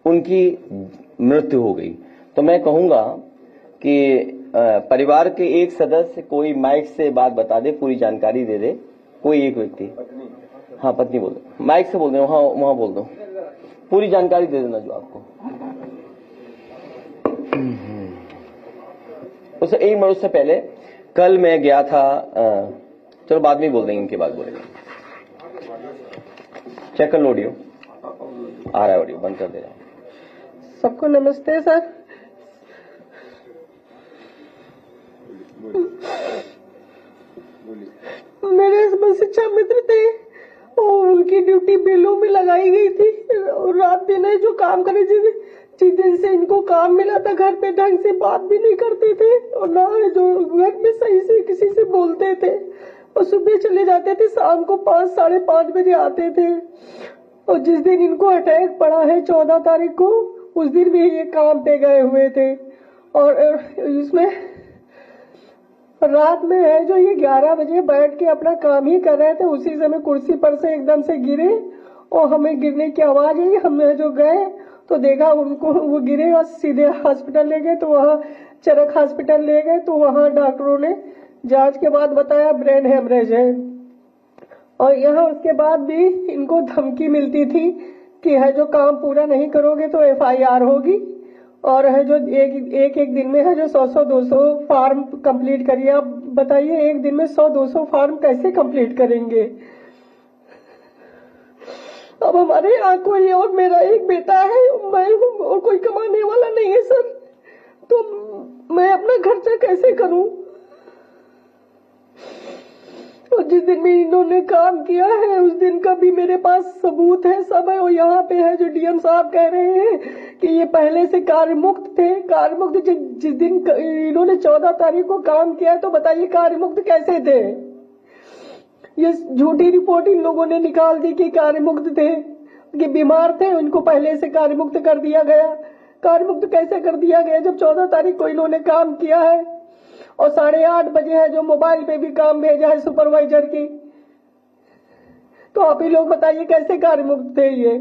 उनकी मृत्यु हो गई। तो मैं कहूंगा कि परिवार के एक सदस्य कोई माइक से बात बता दे, पूरी जानकारी दे दे, कोई एक व्यक्ति। हाँ, पत्नी बोल दो, माइक से बोल दे, वहां बोल दो, पूरी जानकारी दे देना जो आपको। उसे एक मिनट से पहले कल मैं गया था, चलो बाद में बोल देंगे, इनके बाद बोलेंगे। चेक कर लो ऑडियो, आ रहा है ऑडियो, बंद कर दे रहा हूं। सबको नमस्ते सर। मेरे हस्बैंड शिक्षा मित्र थे और उनकी ड्यूटी बेलों में लगाई गई थी और रात दिन जो काम करे, जिस दिन से इनको काम मिला था घर पे ढंग से बात भी नहीं करते थे और ना जो घर में सही से किसी से बोलते थे और सुबह चले जाते थे, शाम को 5 साढ़े 5 बजे आते थे। और जिस दिन इनको अटैक पड़ा है 14 तारीख को, उस दिन भी ये काम पे गए हुए थे और इसमें रात में है जो ये 11 बजे बैठ के अपना काम ही कर रहे थे, उसी समय कुर्सी पर से एकदम से गिरे और हमें गिरने की आवाज आई। हमें जो गए तो देखा उनको, वो गिरे और सीधे हॉस्पिटल ले गए। तो वहाँ चरक हॉस्पिटल ले गए तो वहाँ डॉक्टरों ने जांच के बाद बताया ब्रेन हेमरेज है। और यहाँ उसके बाद भी इनको धमकी मिलती थी कि है जो काम पूरा नहीं करोगे तो FIR होगी और है जो एक दिन में है जो 100-200 फार्म कंप्लीट करिए। आप बताइए एक दिन में 100-200 फार्म कैसे कंप्लीट करेंगे? अब हमारे यहाँ कोई और मेरा एक बेटा है, मैं हूँ और कोई कमाने वाला नहीं है सर, तो मैं अपना खर्चा कैसे करूं? और जिस दिन भी इन्होंने काम किया है उस दिन का भी मेरे पास सबूत है, सब है। और यहाँ पे है जो DM साहब कह रहे हैं कि ये पहले से कार्य मुक्त थे। कार्य मुक्त जिस दिन इन्होंने 14 तारीख को काम किया तो बताइए कार्य मुक्त कैसे थे? ये झूठी रिपोर्ट इन लोगों ने निकाल दी कि कार्य मुक्त थे, कि बीमार थे, उनको पहले से कार्य मुक्त कर दिया गया। कार्य मुक्त कैसे कर दिया गया जब 14 तारीख को इन्होंने काम किया है और 8:30 बजे है जो मोबाइल पे भी काम भेजा है सुपरवाइजर की? तो आप ही लोग बताइए कैसे कार्य मुक्त थे? ये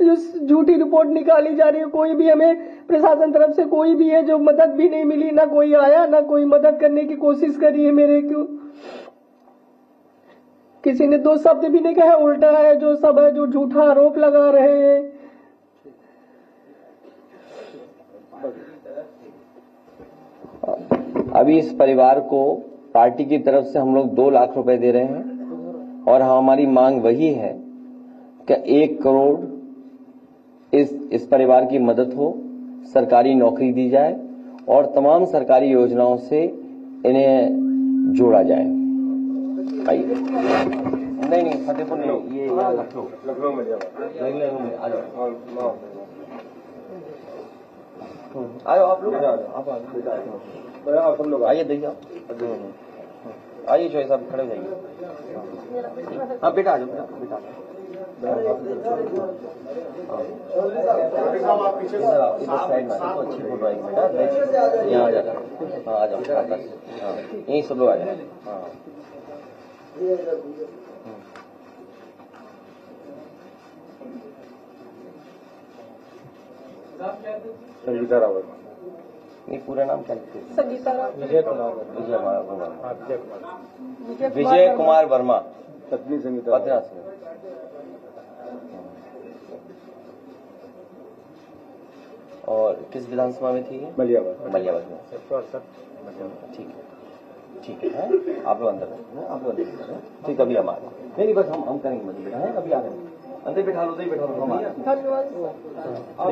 जो झूठी रिपोर्ट निकाली जा रही है, कोई भी हमें प्रशासन तरफ से कोई भी है जो मदद भी नहीं मिली, ना कोई आया, ना कोई मदद करने की कोशिश करी है मेरे क्यों। किसी ने 2 शब्द भी नहीं कहा, उल्टा है जो सब है जो झूठा आरोप लगा रहे हैं। अभी इस परिवार को पार्टी की तरफ से हम लोग 2 लाख रुपए दे रहे हैं और हमारी मांग वही है कि 1 करोड़ इस परिवार की मदद हो, सरकारी नौकरी दी जाए और तमाम सरकारी योजनाओं से इन्हें जोड़ा जाए। नहीं फतेहपुर नहीं, ये लखनऊ में आओ आप लोग, आप सब लोग आइए, देखिए आइए, चौधरी साहब खड़े हो जाइए। हाँ बेटा आ जाओ, बेटा इधर साइड में अच्छी फोटो आएगी बेटा, यहाँ आ जाना। हाँ आ जाओ, हाँ यहीं सब लोग आ जाए। हाँ संगीता रावत। नहीं पूरा नाम क्या लिखते? संगीता रावत। विजय कुमार वर्मा। पत्नी संगीता। पत्नी और किस विधानसभा में थी? मलियाबाद में। ठीक है आप लोग अंदर ठीक, अभी हम आ रहे हैं। नहीं बस हम करेंगे मदद बेटा, है अभी आ रहे हैं, अंदर बैठा लो, बैठा लो, हम आ रहे हैं। धन्यवाद।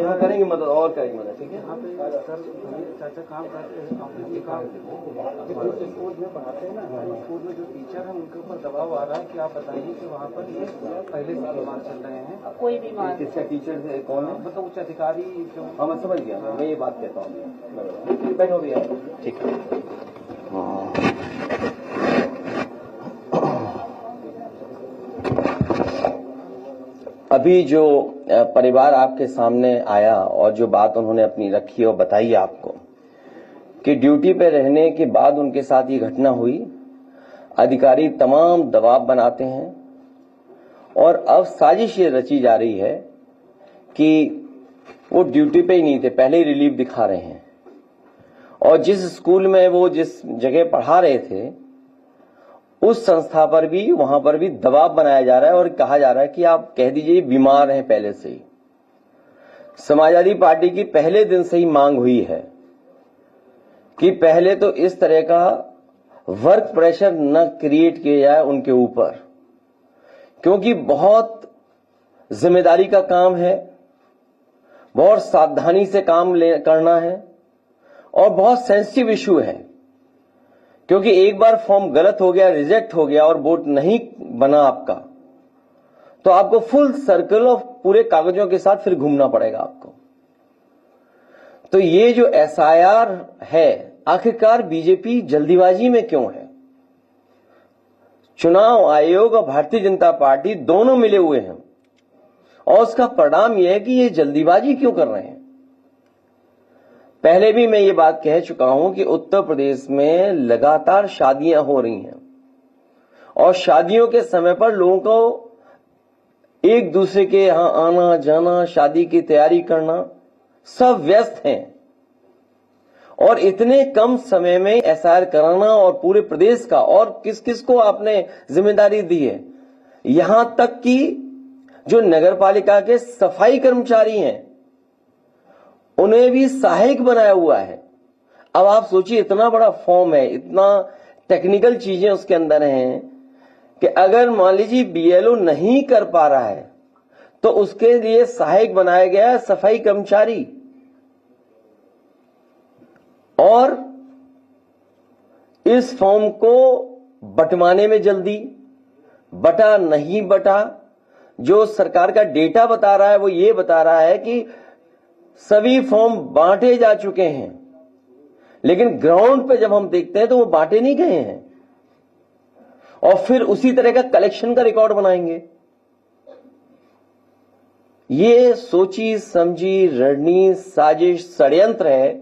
यहाँ करेंगे मदद और करेंगे मदद, ठीक है। चाचा काम करते हैं, स्कूल में पढ़ाते हैं ना, स्कूल में जो टीचर है उनके ऊपर दबाव आ रहा है कि आप बताइए कि वहाँ पर ये पहले से बीमार चल रहे हैं। कोई बीमार? किसका टीचर से कौन है? मतलब उच्च अधिकारी जो। हाँ मैं समझ गया, मैं ये बात कहता हूँ। बैठो भैया, ठीक है। अभी जो परिवार आपके सामने आया और जो बात उन्होंने अपनी रखी और बताई आपको कि ड्यूटी पे रहने के बाद उनके साथ ये घटना हुई, अधिकारी तमाम दबाव बनाते हैं और अब साजिश ये रची जा रही है कि वो ड्यूटी पे ही नहीं थे, पहले ही रिलीफ दिखा रहे हैं, और जिस स्कूल में वो जिस जगह पढ़ा रहे थे उस संस्था पर भी, वहां पर भी दबाव बनाया जा रहा है और कहा जा रहा है कि आप कह दीजिए बीमार हैं पहले से ही। समाजवादी पार्टी की पहले दिन से ही मांग हुई है कि पहले तो इस तरह का वर्क प्रेशर न क्रिएट किया जाए उनके ऊपर, क्योंकि बहुत जिम्मेदारी का काम है, बहुत सावधानी से काम करना है और बहुत सेंसिटिव इशू है, क्योंकि एक बार फॉर्म गलत हो गया, रिजेक्ट हो गया और वोट नहीं बना आपका, तो आपको फुल सर्कल ऑफ पूरे कागजों के साथ फिर घूमना पड़ेगा आपको। तो ये जो एसआईआर है, आखिरकार बीजेपी जल्दीबाजी में क्यों है? चुनाव आयोग और भारतीय जनता पार्टी दोनों मिले हुए हैं और उसका परिणाम यह है कि ये जल्दीबाजी क्यों कर रहे हैं। पहले भी मैं ये बात कह चुका हूं कि उत्तर प्रदेश में लगातार शादियां हो रही हैं और शादियों के समय पर लोगों को एक दूसरे के यहां आना जाना, शादी की तैयारी करना, सब व्यस्त हैं और इतने कम समय में एसआईआर कराना और पूरे प्रदेश का, और किस किस को आपने जिम्मेदारी दी है, यहां तक कि जो नगरपालिका के सफाई कर्मचारी हैं उन्हें भी सहायक बनाया हुआ है। अब आप सोचिए, इतना बड़ा फॉर्म है, इतना टेक्निकल चीजें उसके अंदर हैं कि अगर मान लीजिए बीएलओ नहीं कर पा रहा है तो उसके लिए सहायक बनाया गया है सफाई कर्मचारी। और इस फॉर्म को बंटवाने में जल्दी, बटा नहीं बटा, जो सरकार का डेटा बता रहा है वो ये बता रहा है कि सभी फॉर्म बांटे जा चुके हैं, लेकिन ग्राउंड पे जब हम देखते हैं तो वो बांटे नहीं गए हैं और फिर उसी तरह का कलेक्शन का रिकॉर्ड बनाएंगे। ये सोची समझी रणनीति, साजिश, षड्यंत्र है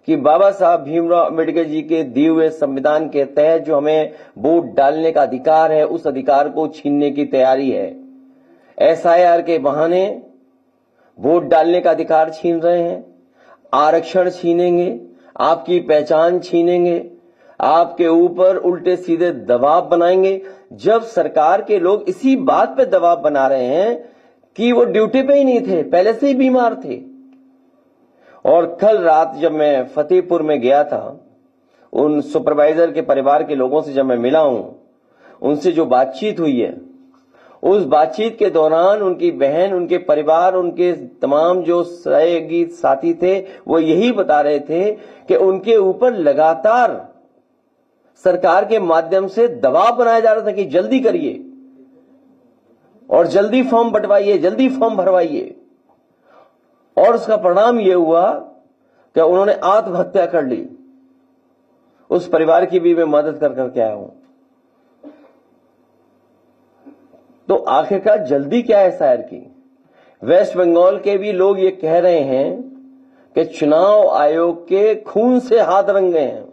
कि बाबा साहब भीमराव अंबेडकर जी के दिए हुए संविधान के तहत जो हमें वोट डालने का अधिकार है, उस अधिकार को छीनने की तैयारी है। एसआईआर के बहाने वोट डालने का अधिकार छीन रहे हैं, आरक्षण छीनेंगे, आपकी पहचान छीनेंगे, आपके ऊपर उल्टे सीधे दबाव बनाएंगे। जब सरकार के लोग इसी बात पे दबाव बना रहे हैं कि वो ड्यूटी पे ही नहीं थे, पहले से ही बीमार थे। और कल रात जब मैं फतेहपुर में गया था, उन सुपरवाइजर के परिवार के लोगों से जब मैं मिला हूं, उनसे जो बातचीत हुई है, उस बातचीत के दौरान उनकी बहन, उनके परिवार, उनके तमाम जो सहयोगी साथी थे, वो यही बता रहे थे कि उनके ऊपर लगातार सरकार के माध्यम से दबाव बनाया जा रहा था कि जल्दी करिए और जल्दी फॉर्म बंटवाइए, जल्दी फॉर्म भरवाइए। और उसका परिणाम यह हुआ कि उन्होंने आत्महत्या कर ली। उस परिवार की भी मैं मदद कर करके आया हूं। तो आखिरकार जल्दी क्या है एसआईआर की? वेस्ट बंगाल के भी लोग ये कह रहे हैं कि चुनाव आयोग के खून से हाथ रंग गए हैं।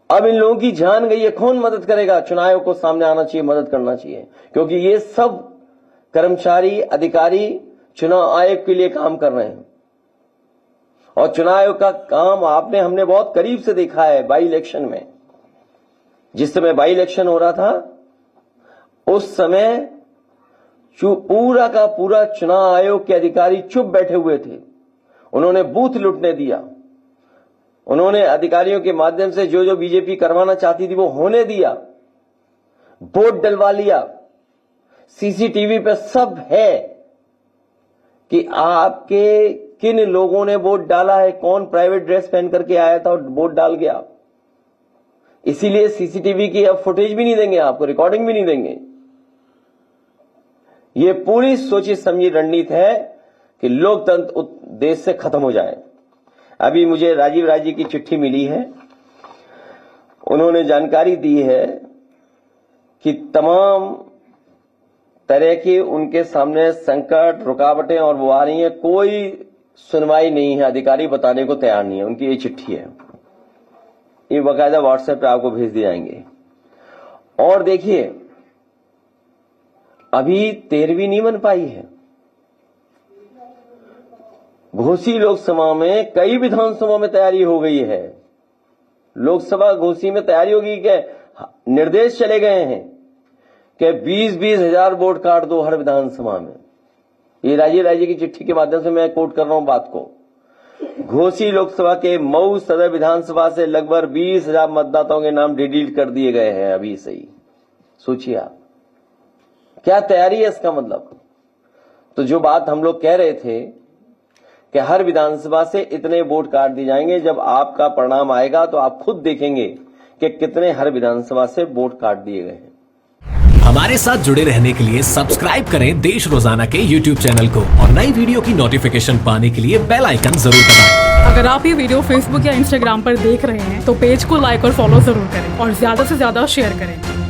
अब इन लोगों की जान गई है, कौन मदद करेगा? चुनाव आयोग को सामने आना चाहिए, मदद करना चाहिए, क्योंकि ये सब कर्मचारी, अधिकारी चुनाव आयोग के लिए काम कर रहे हैं। और चुनाव आयोग का काम हमने बहुत करीब से देखा है। बाई इलेक्शन में, जिस समय बाई इलेक्शन हो रहा था, उस समय पूरा का पूरा चुनाव आयोग के अधिकारी चुप बैठे हुए थे। उन्होंने बूथ लूटने दिया, उन्होंने अधिकारियों के माध्यम से जो जो बीजेपी करवाना चाहती थी वो होने दिया, वोट डलवा लिया। सीसीटीवी पे सब है कि आपके किन लोगों ने वोट डाला है, कौन प्राइवेट ड्रेस पहन करके आया था और वोट डाल गया। इसीलिए सीसीटीवी की अब फुटेज भी नहीं देंगे आपको, रिकॉर्डिंग भी नहीं देंगे। ये पूरी सोची समझी रणनीति है कि लोकतंत्र देश से खत्म हो जाए। अभी मुझे राजीव राय जी की चिट्ठी मिली है, उन्होंने जानकारी दी है कि तमाम तरह के उनके सामने संकट, रुकावटें और वो आ रही हैं, कोई सुनवाई नहीं है, अधिकारी बताने को तैयार नहीं है। उनकी ये चिट्ठी है, ये बाकायदा व्हाट्सएप पे आपको भेज दिए जाएंगे। और देखिए, अभी 13वीं नहीं बन पाई है, घोसी लोकसभा में कई विधानसभा में तैयारी हो गई है। लोकसभा घोसी में तैयारी होगी कि निर्देश चले गए हैं कि 20-20 हजार वोट काट दो हर विधानसभा में। ये राज्य की चिट्ठी के माध्यम से मैं कोट कर रहा हूं बात को। घोसी लोकसभा के मऊ सदर विधानसभा से लगभग 20 हजार मतदाताओं के नाम डिलीट कर दिए गए हैं अभी से ही। सोचिए आप क्या तैयारी है इसका मतलब। तो जो बात हम लोग कह रहे थे कि हर विधानसभा से इतने वोट काट दिए जाएंगे, जब आपका परिणाम आएगा तो आप खुद देखेंगे कि कितने हर विधानसभा से वोट काट दिए गए हैं। हमारे साथ जुड़े रहने के लिए सब्सक्राइब करें देश रोजाना के YouTube चैनल को और नई वीडियो की नोटिफिकेशन पाने के लिए बेल आइकन जरूर दबाएं। अगर आप ये वीडियो Facebook या Instagram पर देख रहे हैं तो पेज को लाइक और फॉलो जरूर करें और ज्यादा से ज्यादा शेयर करें।